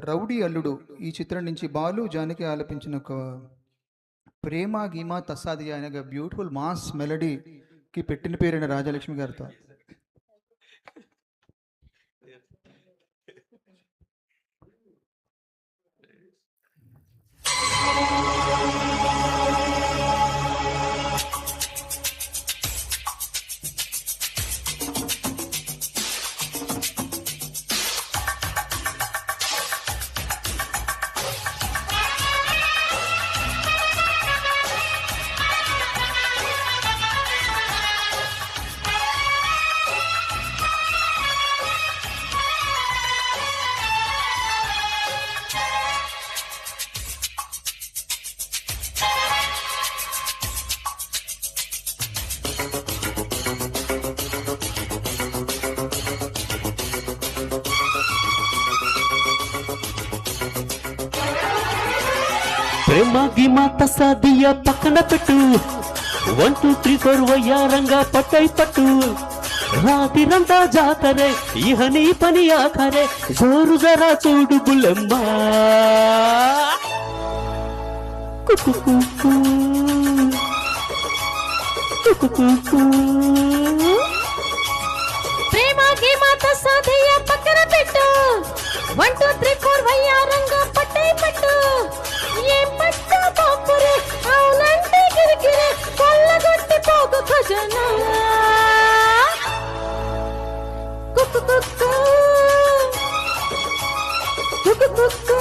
Rowdy అల్లుడు ఈ చిత్రం నుంచి బాలు జానకి ఆలపించిన ఒక ప్రేమ గీమా తస్సాది అనే బ్యూటిఫుల్ మాస్ మెలడీకి పెట్టిన పేరైన రాజలక్ష్మి గారితో. ప్రేమ గిమా తస్సాదియ పక్కన పెట్టు, 1 2 3 4 వయ్యారంగా పట్టై పట్టు, రాతిరంతా జాతరే ఇహ నీ పని ఆఖరే, జోరు జరా చూడు బుల్లెమ్మ. ప్రేమ గిమా తస్సాదియ పక్కన పెట్టు, 1 2 3 4 వయ్యారంగా పట్టై పట్టు, ఏ పట్టు పాపురే అవునంటే గిరిగిరి కొల్లగొట్టి పోగు ఖజానా. కుక్కు కుక్కు కుక్కు కుక్కు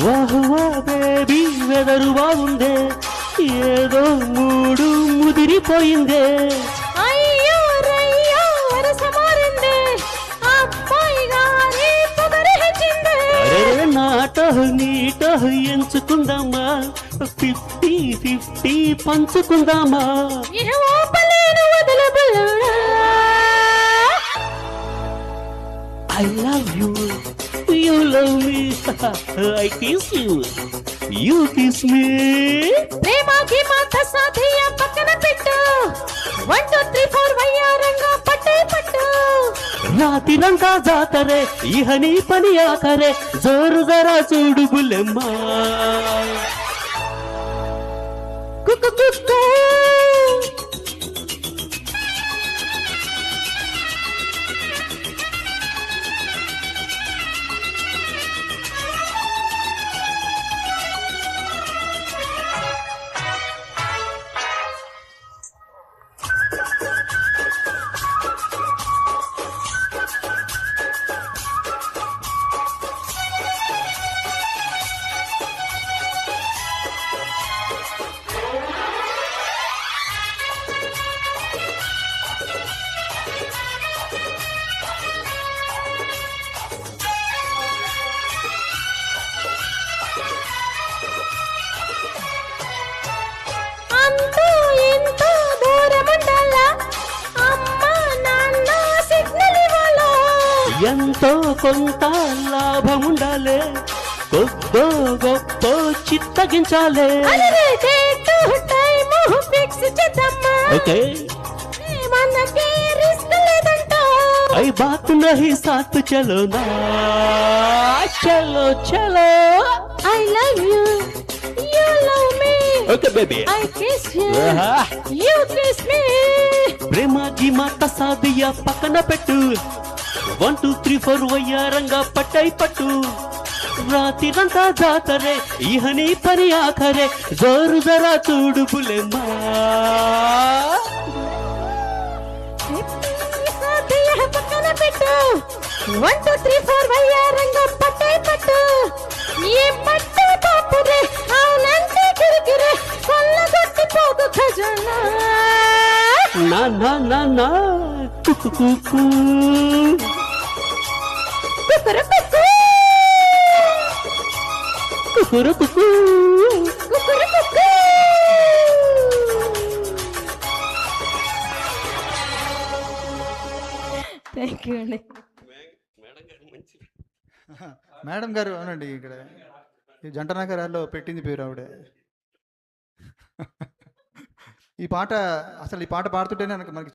వాహువా బేబీ వెదరు బాగుందే, ఏదో మూడు ముదిరిపోయిందే. అయ్యో రయ్యో వరస మారిందే, అబ్బాయి గారి పొగరు హెచ్చిందే. అరే నాటో నీటో ఎంచుకుందామా, 50-50 పంచుకుందామా. ఇహ ఓపలేను వదలబుల్లుడా. I love you, you love me, I kiss you, you kiss me. ప్రేమ గిమా తస్సాదియ పక్కన పెట్టు, 1 2 3 4 వయ్యారంగా పట్టే పట్టు, రాతిరంతా జాతరే ఇహ నీ పని ఆఖరే, జోరు జరా చూడు బుల్లెమ్మ. కుక్కు కుక్కు అంతో ఎంతో దూరముండాలా, అమ్మ నాన్న సిగ్నల్ ఇవ్వాలా. ఎంతో కొంత లాభముండాలే, కొద్దో గొప్ప చిత్తగించాలే. అరే డేట్ టైం ఫిక్స్ చేద్దామా, ఓకే మనకి రిస్క్ లేదంట. ఐ బాత్ నహీ సాత్ చలో నా, చలో చలో. I love you, you love me, okay baby, I kiss you, you kiss me. ప్రేమ గిమా తస్సాదియ పక్కన పెట్టు, 1 2 3 4 వయ్యారంగా పట్టై పట్టు, రాతిరంతా జాతరే ఇహ నీ పని ఆఖరే, జోరు జరా చూడు బుల్లెమ్మ. పక్కన పెట్టు, 1 2 3 4 వయ్యారంగా పట్టే పట్టు, ఏ పట్టు పాపురే అవునంటే గిరిగిరి కొల్లగొట్టి పోగు ఖజానా. నా నా నా నా కుకు కుకు కుకురుకుకు. కుకురు కుకు కుకురుకుకు. థ్యాంక్ యూ అండి. మేడం గారు అవునండి, ఇక్కడ ఈ జంట నగరాల్లో పెట్టింది పేరు ఆవిడ. ఈ పాట అసలు ఈ పాట పాడుతుంటేనే మనకి